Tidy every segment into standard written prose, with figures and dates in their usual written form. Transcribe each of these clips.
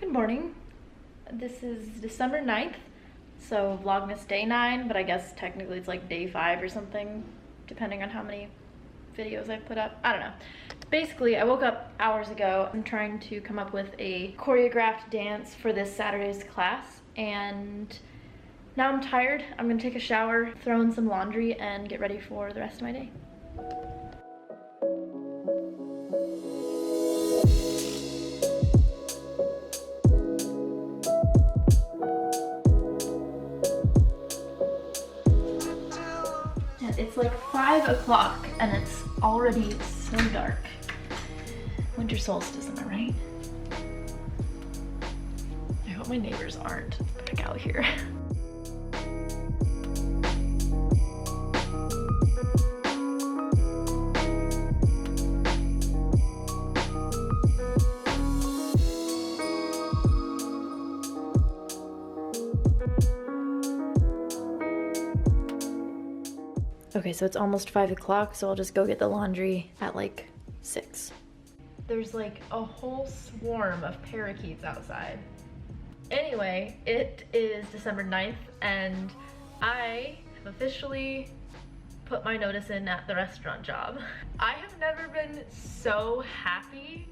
Good morning. This is December 9th, so Vlogmas day 9, but I guess technically it's like day 5 or something, depending on how many videos I've put up. I don't know. Basically, I woke up hours ago. I'm trying to come up with a choreographed dance for this Saturday's class, and now I'm tired. I'm gonna take a shower, throw in some laundry, and get ready for the rest of my day. It's like 5 o'clock and it's already so dark. Winter solstice, am I right? I hope my neighbors aren't back out here. Okay, so it's almost 5 o'clock, so I'll just go get the laundry at like 6. There's like a whole swarm of parakeets outside. Anyway, it is December 9th, and I have officially put my notice in at the restaurant job. I have never been so happy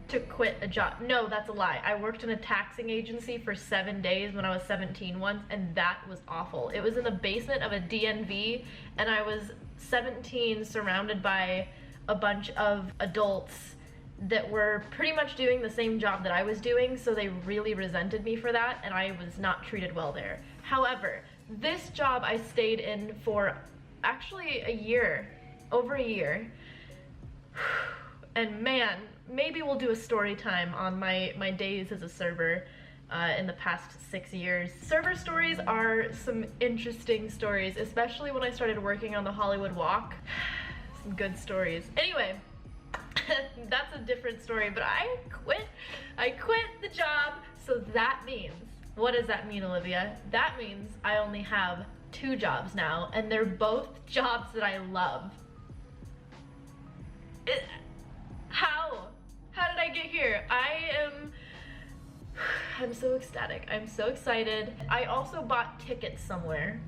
to quit a job. No, that's a lie. I worked in a taxing agency for 7 days when I was 17 once, and that was awful. It was in the basement of a DNV, and I was 17 surrounded by a bunch of adults that were pretty much doing the same job that I was doing, so they really resented me for that, and I was not treated well there. However, this job I stayed in for actually a year, over a year, and man, maybe we'll do a story time on my days as a server in the past 6 years. Server stories are some interesting stories, especially when I started working on the Hollywood Walk. Some good stories. Anyway, that's a different story, but I quit the job, so that means, what does that mean, Olivia? That means I only have 2 jobs now, and they're both jobs that I love. How did I get here? I'm so ecstatic. I'm so excited. I also bought tickets somewhere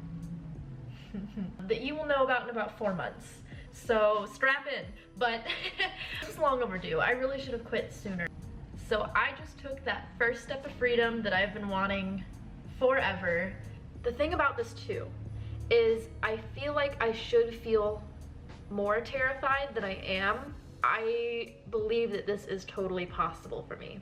that you will know about in about 4 months. So strap in, but it's long overdue. I really should have quit sooner. So I just took that first step of freedom that I've been wanting forever. The thing about this too is I feel like I should feel more terrified than I am. I believe that this is totally possible for me.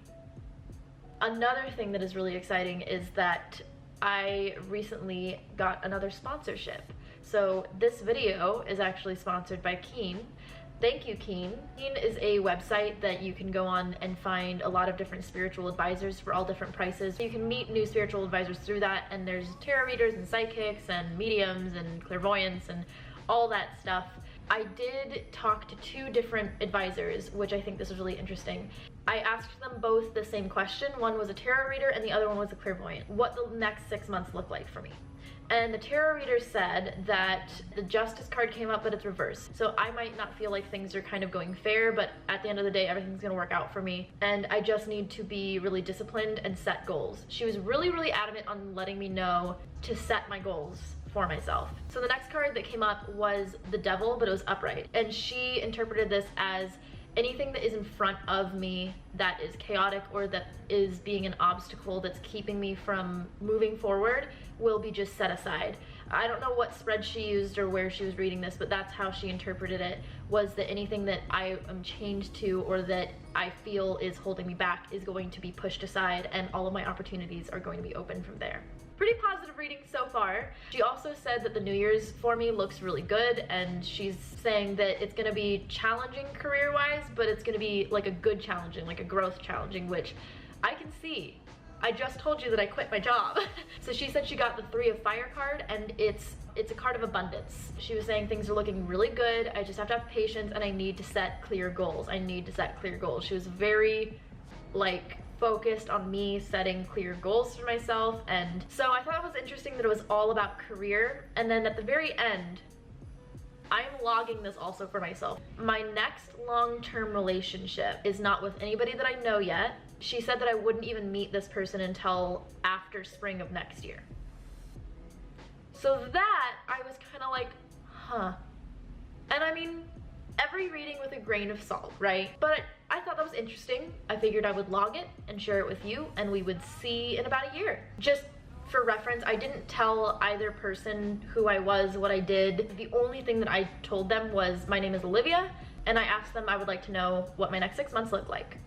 Another thing that is really exciting is that I recently got another sponsorship. So this video is actually sponsored by Keen. Thank you, Keen. Keen is a website that you can go on and find a lot of different spiritual advisors for all different prices. You can meet new spiritual advisors through that, and there's tarot readers and psychics and mediums and clairvoyants and all that stuff. I did talk to 2 different advisors, which I think this is really interesting. I asked them both the same question. One was a tarot reader and the other one was a clairvoyant. What the next 6 months look like for me. And the tarot reader said that the Justice card came up, but it's reversed. So I might not feel like things are kind of going fair, but at the end of the day, everything's gonna work out for me. And I just need to be really disciplined and set goals. She was really, really adamant on letting me know to set my goals for myself. So the next card that came up was the Devil, but it was upright. And she interpreted this as anything that is in front of me that is chaotic or that is being an obstacle that's keeping me from moving forward will be just set aside. I don't know what spread she used or where she was reading this, but that's how she interpreted it, was that anything that I am chained to or that I feel is holding me back is going to be pushed aside, and all of my opportunities are going to be open from there. Pretty positive reading so far. She also said that the New Year's for me looks really good, and she's saying that it's gonna be challenging career-wise, but it's gonna be like a good challenging, like a growth challenging, which I can see. I just told you that I quit my job. So she said she got the 3 of Fire card, and it's a card of abundance. She was saying things are looking really good. I just have to have patience, and I need to set clear goals. I need to set clear goals. She was very like focused on me setting clear goals for myself, and so I thought it was interesting that it was all about career. And then at the very end, I'm logging this also for myself. My next long-term relationship is not with anybody that I know yet. she said that I wouldn't even meet this person until after spring of next year. So that, I was kind of like, huh. And I mean, every reading with a grain of salt, right? But I thought that was interesting. I figured I would log it and share it with you, and we would see in about a year. Just for reference, I didn't tell either person who I was, what I did. The only thing that I told them was my name is Olivia, and I asked them I would like to know what my next 6 months look like.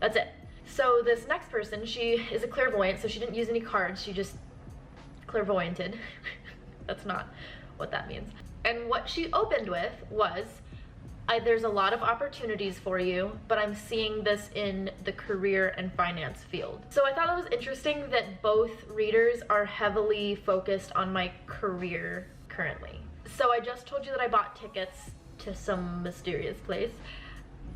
That's it. So this next person, she is a clairvoyant, so she didn't use any cards, she just clairvoyanted. That's not what that means. And what she opened with was, there's a lot of opportunities for you, but I'm seeing this in the career and finance field. So I thought it was interesting that both readers are heavily focused on my career currently. So I just told you that I bought tickets to some mysterious place,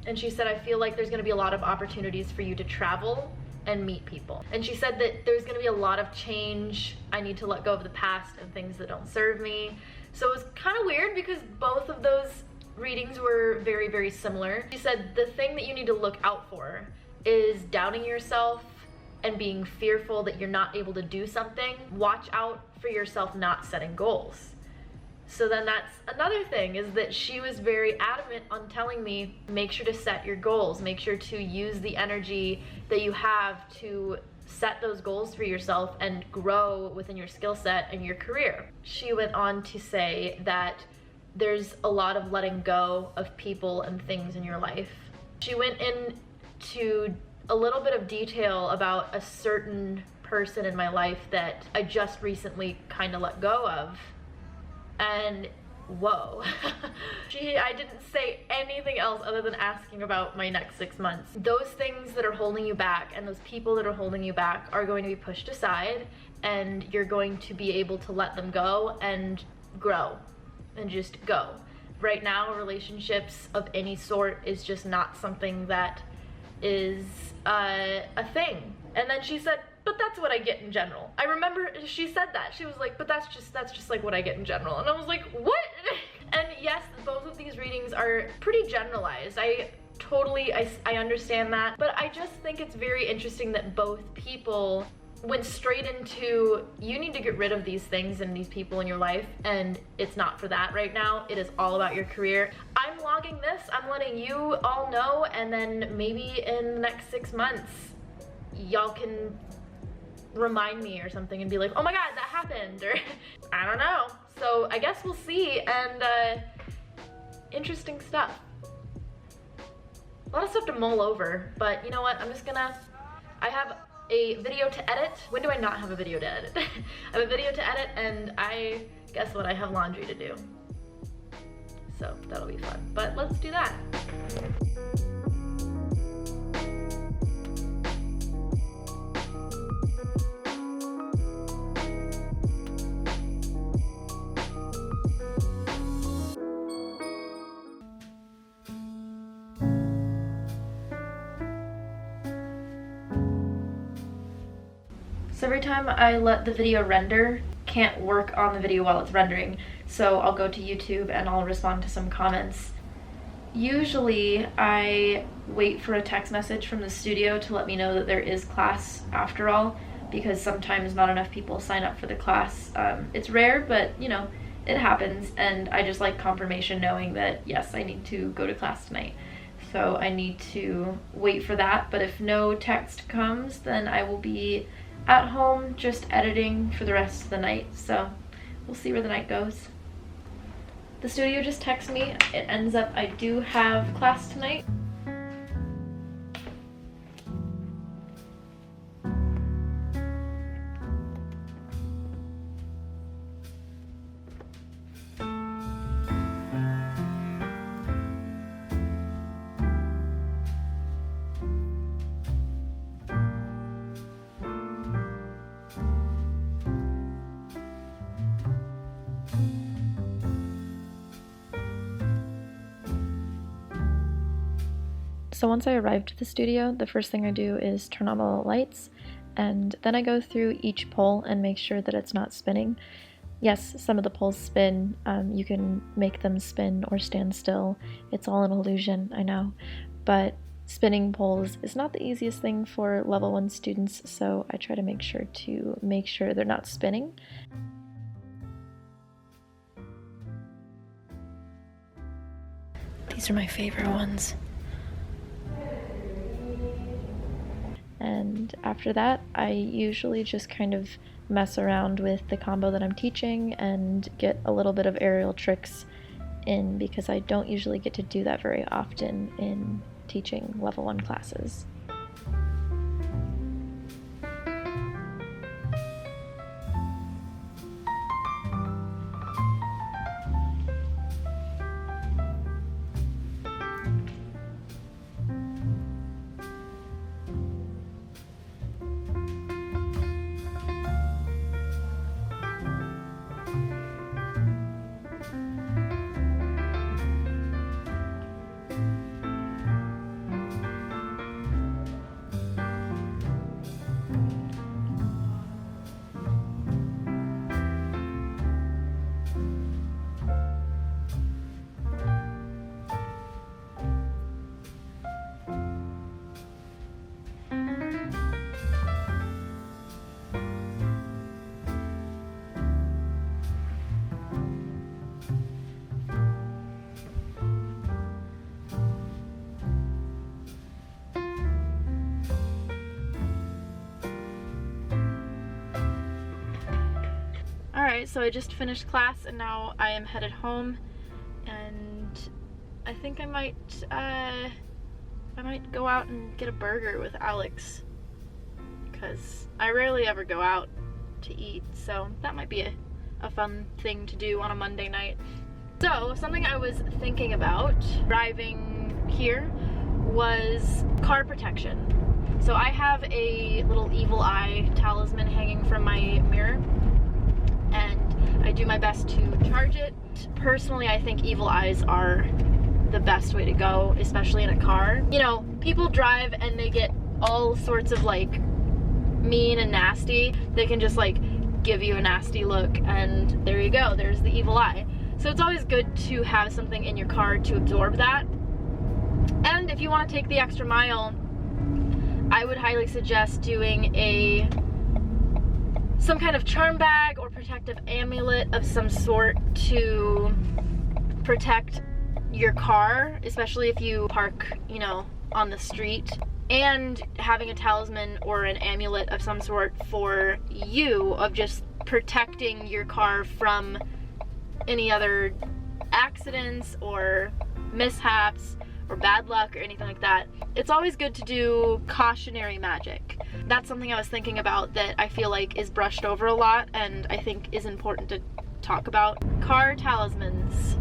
and she said, I feel like there's gonna be a lot of opportunities for you to travel and meet people. And she said that there's gonna be a lot of change. I need to let go of the past and things that don't serve me. So it was kind of weird because both of those readings were very, very similar. She said the thing that you need to look out for is doubting yourself and being fearful that you're not able to do something. Watch out for yourself not setting goals. So then that's another thing, is that she was very adamant on telling me, make sure to set your goals, make sure to use the energy that you have to set those goals for yourself and grow within your skill set and your career. She went on to say that there's a lot of letting go of people and things in your life. She went into a little bit of detail about a certain person in my life that I just recently kind of let go of. And whoa. I didn't say anything else other than asking about my next 6 months. Those things that are holding you back and those people that are holding you back are going to be pushed aside, and you're going to be able to let them go and grow. And just go. Right now, relationships of any sort is just not something that is a thing. And then she said, but that's what I get in general. I remember she said that. She was like, but that's just like what I get in general. And I was like, what? And yes, both of these readings are pretty generalized. I understand that, but I just think it's very interesting that both people went straight into, you need to get rid of these things and these people in your life, and it's not for that right now. It is all about your career. I'm logging this, I'm letting you all know, and then maybe in the next 6 months, y'all can remind me or something and be like, oh my god, that happened, or I don't know. So I guess we'll see, and interesting stuff. A lot of stuff to mull over, but you know what, I have a video to edit. When do I not have a video to edit? I have a video to edit, and guess what, I have laundry to do. So that'll be fun, but let's do that. So every time I let the video render, can't work on the video while it's rendering, so I'll go to YouTube and I'll respond to some comments. Usually I wait for a text message from the studio to let me know that there is class after all, because sometimes not enough people sign up for the class. It's rare, but you know, it happens, and I just like confirmation knowing that yes, I need to go to class tonight. So I need to wait for that, but if no text comes, then I will be at home just editing for the rest of the night, so we'll see where the night goes. The studio just texted me. It ends up I do have class tonight. So once I arrived at the studio, the first thing I do is turn on all the lights, and then I go through each pole and make sure that it's not spinning. Yes, some of the poles spin. You can make them spin or stand still. It's all an illusion, I know. But spinning poles is not the easiest thing for level 1 students, so I try to make sure they're not spinning. These are my favorite ones. And after that, I usually just kind of mess around with the combo that I'm teaching and get a little bit of aerial tricks in, because I don't usually get to do that very often in teaching level 1 classes. Alright, so I just finished class and now I am headed home, and I think I might go out and get a burger with Alex, because I rarely ever go out to eat, so that might be a fun thing to do on a Monday night. So something I was thinking about driving here was car protection. So I have a little evil eye talisman hanging from my mirror, and I do my best to charge it. Personally, I think evil eyes are the best way to go, especially in a car. You know, people drive and they get all sorts of like mean and nasty. They can just like give you a nasty look, and there you go, there's the evil eye. So it's always good to have something in your car to absorb that. And if you want to take the extra mile, I would highly suggest doing some kind of charm bag or protective amulet of some sort to protect your car, especially if you park, you know, on the street. And having a talisman or an amulet of some sort for you, of just protecting your car from any other accidents or mishaps or bad luck or anything like that. It's always good to do cautionary magic. That's something I was thinking about that I feel like is brushed over a lot, and I think is important to talk about. Car talismans.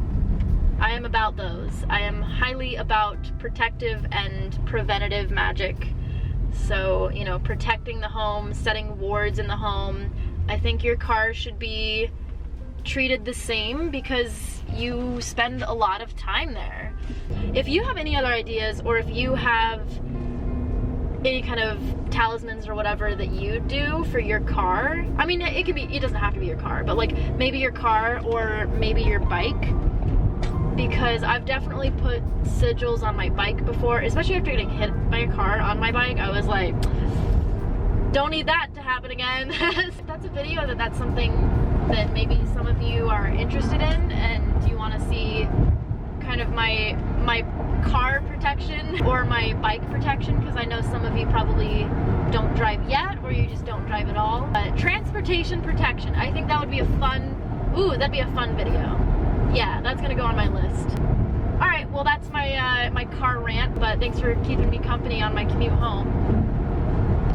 I am about those. I am highly about protective and preventative magic. So, you know, protecting the home, setting wards in the home. I think your car should be treated the same because you spend a lot of time there. If you have any other ideas, or if you have any kind of talismans or whatever that you do for your car, I mean, it doesn't have to be your car, but like maybe your car or maybe your bike, because I've definitely put sigils on my bike before, especially after getting hit by a car on my bike. I was like, don't need that to happen again. That's a video that's something that maybe some of you are interested in, and you want to see kind of my car protection or my bike protection, because I know some of you probably don't drive yet, or you just don't drive at all. Transportation protection, I think that would be a fun, that'd be a fun video. Yeah, that's gonna go on my list. All right, well that's my my car rant, but thanks for keeping me company on my commute home.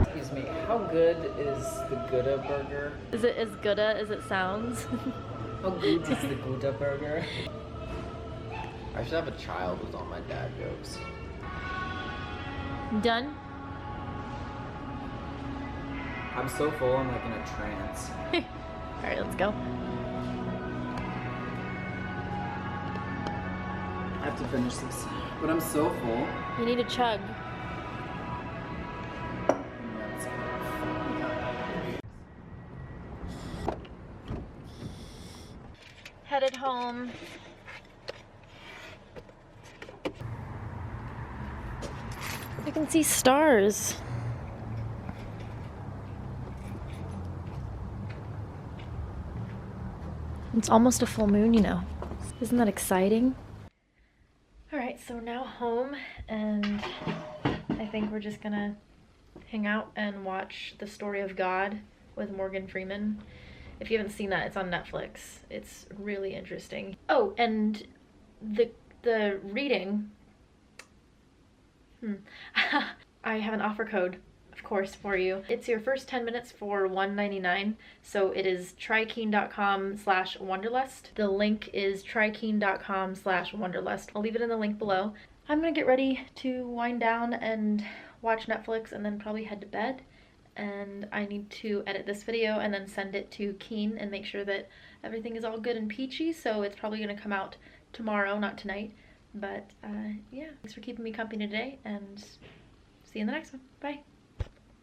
Excuse me, how good is the Gouda burger? Is it as Gouda as it sounds? How good is the Gouda burger? I should have a child with all my dad jokes. Done? I'm so full, I'm like in a trance. All right, let's go. I have to finish this, but I'm so full. You need to chug. Headed home. can see stars. It's almost a full moon, you know. Isn't that exciting? Alright, so now home, and I think we're just gonna hang out and watch The Story of God with Morgan Freeman. If you haven't seen that, it's on Netflix. It's really interesting. Oh, and the reading... I have an offer code, of course, for you. It's your first 10 minutes for $1.99. So it is trykeen.com/Wonderlust. The link is trykeen.com/Wonderlust. I'll leave it in the link below. I'm gonna get ready to wind down and watch Netflix and then probably head to bed. And I need to edit this video and then send it to Keen and make sure that everything is all good and peachy. So it's probably gonna come out tomorrow, not tonight. But yeah, thanks for keeping me company today, and see you in the next one. Bye.